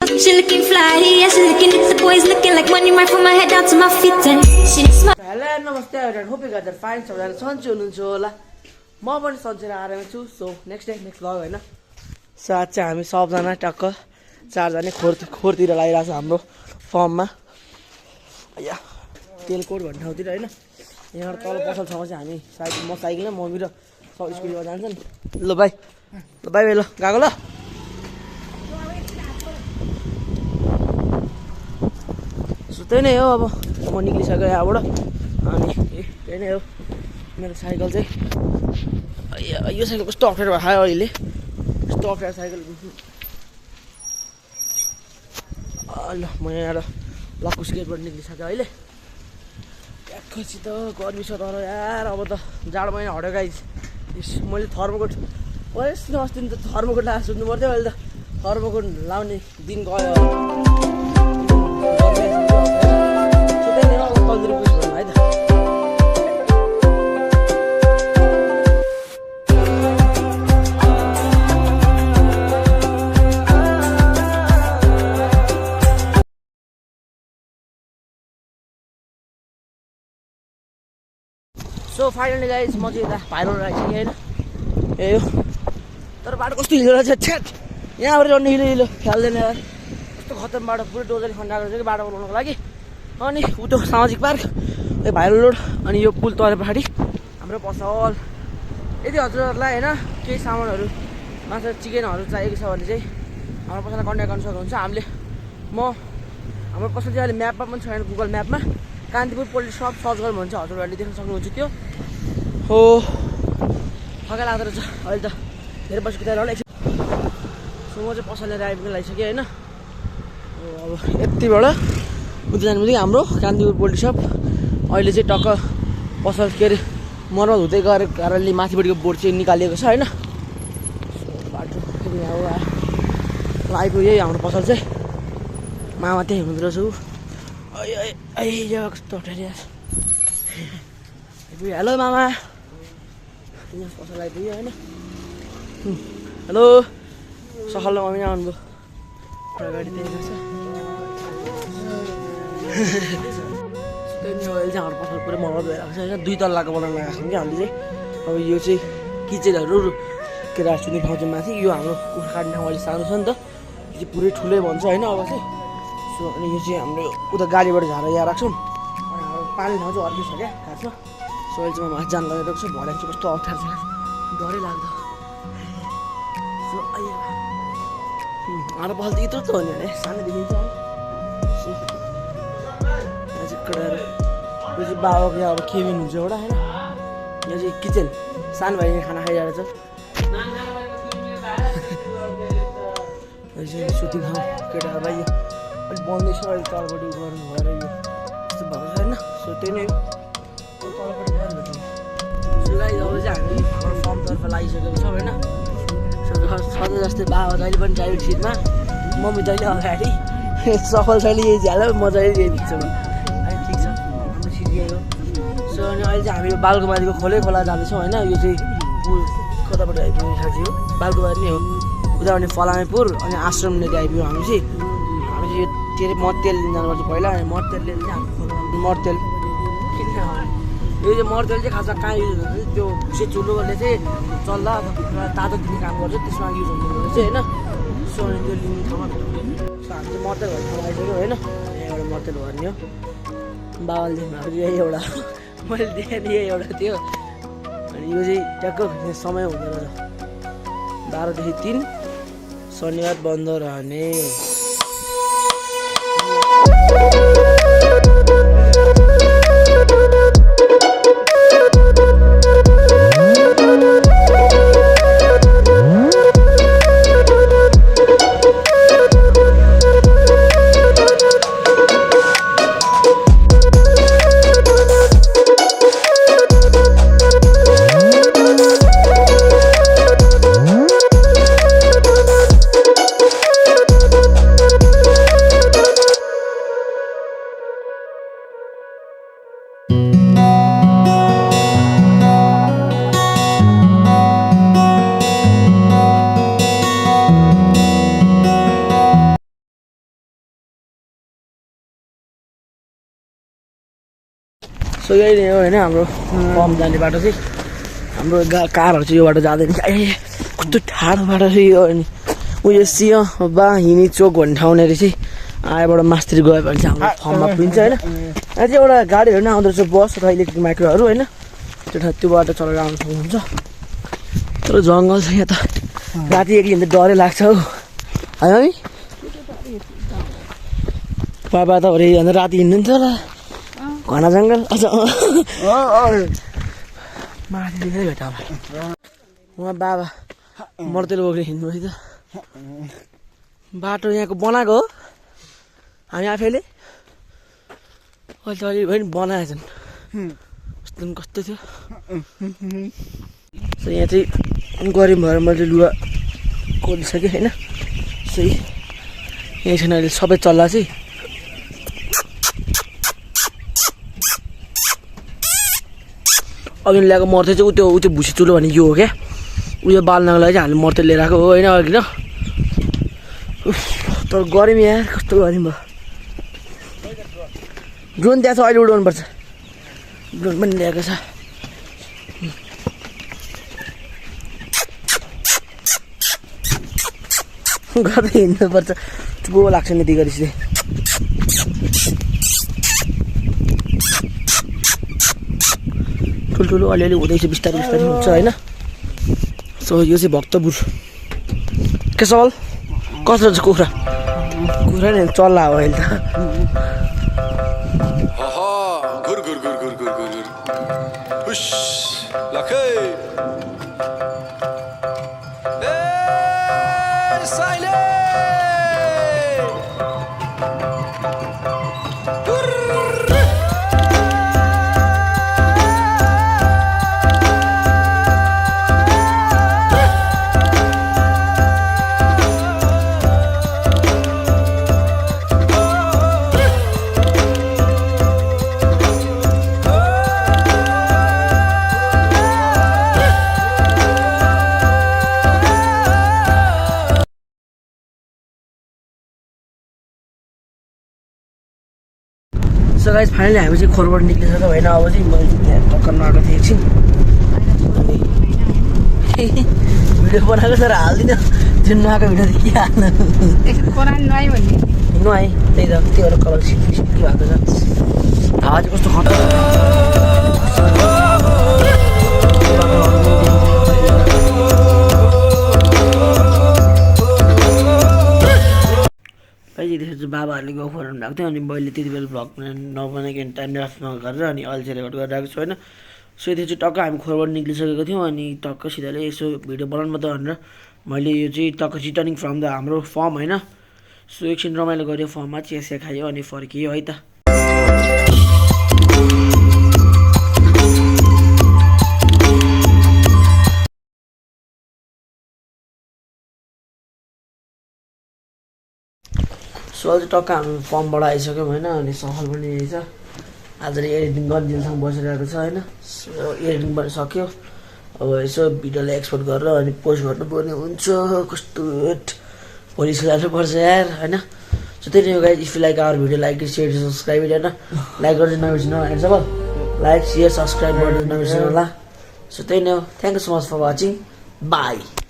She looking fly, yeah, she looking at the boys looking like money right from my head down to my feet. And she smile. Hello, namaste everyone. Hope you guys are fine. सबैजना सन्चै हुनुहुन्छ होला म पनि सन्चै आरामै छु so next vlog हैन सो आज चाहिँ हामी सबजना टक्क चारजना खोरतिर लागिरहेको छ हाम्रो फर्ममा या तेलकोट भन्ने ठाउँतिर हैन यहाँ तल पसलसम्म चाहिँ हामी साइकल म साइकलमा मम्मी र सब स्कुलमा जान्छ नि ल भाइ ल गएको ल सो त्यही नै हो अब म निक्लिसक्यो यहाँबाट अनि त्यही नै हो मेरो साइकल चाहिँ यो साइकल कस्तो अप्ठ्यारो भयो अहिले कस्तो अप्ठ्यारो साइकल ल म यहाँ लक्कुस गेटबाट निक्लिसकेँ अहिले ट्याक्कसित गर्मी छ तर यार अब त जाडो महिना हट्यो गाइस मैले थर्मोकोट अस्ति त थर्मोकोट लगाएर सुत्नु पर्थ्यो अहिले त थर्मोकोट लाउने दिन गयो है त सो फाइनली गाइस म चाहिँ यता भाइरल आइसकेँ होइन ए हो तर बाटो कस्तो हिलो रहेछ छ्याट यहाँबाट झन् हिलो खेल्दैन यार कस्तो खतम बाटो पुरै डोजरले खन्डाएको रहेछ कि बाटो बनाउनको लागि अनि उतो सामाजिक पार्क ए भाइरल रोड अनि यो पुल तल पछाडि हाम्रो पसल यदि हजुरहरूलाई होइन केही सामानहरू माछा चिकनहरू चाहिएको छ भने चाहिँ हाम्रो पसललाई कन्ट्याक्ट गर्न सक्नुहुन्छ हामीले हाम्रो पसल चाहिँ अहिले म्यापमा पनि छैन गुगल म्यापमा कान्तिपुर पोल्ट्री सप सर्च गर्नु भने चाहिँ हजुरहरूले देख्न सक्नुहुन्छ त्यो हो थकाइ लाग्दो रहेछ अहिले त धेरै बसेको तयार होला सो म चाहिँ पसल लिएर आइपुग्न लागिसकेँ होइन अब यतिबाट उता जानु बित्तिकै हाम्रो कान्तिपुर पोल्ट्री सप अहिले चाहिँ टक्क पसल के अरे मर्मत हुँदै गरेको कारणले माथिपट्टिको बोर्ड चाहिँ निकालिएको छ होइन बाटो फेरि अब आइपुग्यो यही हाम्रो पसल चाहिँ मामा त्यही हुँदो रहेछ ऊ जग्गा कस्तो अप्ठ्यारो आइपुग्यो हेलो मामा यहाँ पसल आइपुग्यो होइन हेलो सखल मम्मी आउनुभयो अगाडि त्यही छ अहिले चाहिँ हाम्रो पसल पुरै मर्मत भइरहेको छ होइन 2 तल्लाको बनाउन लगाएको छौँ कि हामीले चाहिँ अब यो चाहिँ किचनहरू के अरे सुत्ने ठाउँ चाहिँ माथि यो हाम्रो कुखुरा काट्ने ठाउँ अलिक सानो छ नि त यो चाहिँ पुरै ठुलै भन्छ होइन अब चाहिँ सो अनि यो चाहिँ हाम्रो उता गाडीबाट झारेर यहाँ राख्छौँ अनि हाम्रो पानी ठाउँ चाहिँ अर्कै छ क्या खासमा सो अहिले चाहिँ म माथि जानु लगाइरहेको छु भरे चाहिँ कस्तो अप्ठ्यारो छ डरै लाग्दो सो हाम्रो पसल त यत्रो त हो नि भने सानोदेखि चाहिँ यो चाहिँ बाबाको यहाँ अब केबिन हुन्छ एउटा होइन यो चाहिँ किचन सानो भाइले खाना खाइरहेको छ यो चाहिँ सुतिङ ठाउँ केटाहरू भाइ यो अलिक बन्दैछ अहिले तलपट्टि गर्नु भएर यो यस्तो भएको छ होइन सो त्यही नै तलपट्टि गर्नु सो गाइस अब चाहिँ हामी हाम्रो फर्मतर्फ लागिसकेको छौँ होइन सधैँ जस्तै बाबा जहिले पनि ड्राइभिङ सिटमा मम्मी जहिले अगाडि सफल छैन यही झ्याल मजाले यही भित्र ठिक छ हाम्रो सिट यही हो सो अनि अहिले चाहिँ हामी यो बालकुमारीको खोला जाँदैछौँ होइन यो चाहिँ पुल कताबाट आइपुग्यो साथी हो बालकुमारी नै हो उताबाट फलामेपुर अनि आश्रम लिएर आइपुग्यो हामी चाहिँ यो के अरे मर्तेल जानुपर्छ पहिला अनि मर्तेलले चाहिँ हाम्रो मर्तेल किन यो चाहिँ मर्तेल चाहिँ खासमा कहाँ युज हुन्छ त्यो भुसे चुलोले चाहिँ चल्दा तातो दिने काम गर्छ त्यसमा युज हुन्छ चाहिँ होइन सो अनि त्यो लिने ठाउँमा सो हामी चाहिँ मर्तेल भन्ने ठाउँ आइसक्यो होइन यहाँबाट मर्तेल भन्ने हो बाबाले देख्नु यही एउटा मैले देखेँ नि यही एउटा थियो अनि यो चाहिँ ट्याक्क समय हुँदो रहेछ 12 देखि 3 शनिबार बन्द रहने सो यही नै हो होइन हाम्रो फर्म जाने बाटो चाहिँ हाम्रो कारहरू चाहिँ यो बाटो जाँदैन ए कस्तो ठाडो बाटो चाहिँ यो अनि उयो सिंह बा हिँडी चोक भन्ने ठाउँनेर चाहिँ आएबाट मास्तिर गयो भने चाहिँ हाम्रो फर्ममा पुगिन्छ होइन यहाँ चाहिँ एउटा गाडीहरू नै आउँदो रहेछ बस र इलेक्ट्रिक माइक्रोहरू होइन त्यो बाटो चलेर आउनु सक्नुहुन्छ तर जङ्गल छ यहाँ त राति एक्लै हिँड्दा डरै लाग्छ हौ है मम्मी बाबा तपाईँहरू अन्त राति हिँड्नुहुन्छ होला घना जङ्गल अझ माथि देखेर भेट उहाँ बाबा मर्तेल बोकेर हिँड्नु है त बाटो यहाँको बनाएको हो हामी आफैले अहिले अलि पनि बनाएछन् कस्तो कस्तो थियो सो यहाँ चाहिँ गरिब भएर मैले लुगा खोलिसकेँ होइन सो यहीँ छैन अहिले सबै चल्ला चाहिँ अघि ल्याएको मर्ते चाहिँ ऊ त्यो भुसी चुलो भने यो हो क्या उयो बाल्नको लागि चाहिँ हामीले मर्ते लिएर आएको हो होइन अघि न तर गरम यहाँ कस्तो गरम भयो ड्रोन त्यहाँ छ अहिले उडाउनुपर्छ ड्रोन पनि ल्याएको छ गर्दै हिँड्नुपर्छ चुपो लाग्छ नि त्यही गरेपछि ठुल्ठुलो अलिअलि हुँदैछ बिस्तारै बिस्तारै हुन्छ होइन सो यो चाहिँ भक्तपुर के सवाल कसरी छ कुखुरा कुखुरा नि चल्ला हो अहिले सो गाइस फाइनली हामी चाहिँ खोरबाट निक्लिसक्यो होइन अब चाहिँ मैले त्यहाँ टक्करमा आएको थिएँ एकछिन भिडियो बनाएको तर हाल्दिनँ जुन नआएको भिडियो चाहिँ के हाल्नु नुहाएँ त्यही त त्यो एउटा कलर सिक्की सिक्की भएको छ हावा चाहिँ कस्तो खतरा त्यसपछि चाहिँ बाबाहरूले गफ गराउनु भएको थियो अनि मैले त्यति बेला भ्लग नबनाइकन टाइम ल्याप्स नगरेर अनि अहिले चाहिँ रेकर्ड गरिरहेको छु होइन सो त्यो चाहिँ टक्क हामी खोरबाट निक्लिसकेको थियौँ अनि टक्क सिधाले यसो भिडियो बनाउनु मात्रै भनेर मैले यो चाहिँ टक्क रिटर्निङ फ्रम द हाम्रो फर्म होइन सो एकछिन रमाइलो गऱ्यो फर्ममा चिया खायो अनि फर्कियो है त सो अहिले टक्क हामी फर्मबाट आइसक्यौँ होइन अनि सफल पनि यही छ आज एडिटिङ गर्ने दिनसम्म बसिरहेको छ होइन सो एडिटिङ पनि सक्यो अब यसो भिडियोलाई एक्सपोर्ट गरेर अनि पोस्ट गर्नुपर्ने हुन्छ कस्तो भोलि जानुपर्छ यार होइन सो त्यही नै हो guys if you like our video like share subscribe होइन लाइक गर्दै नबिर्सिनु होइन सब लाइक सेयर सब्सक्राइब गर्दै नबिर्सिनु होला सो त्यही नै हो thank you so much for watching by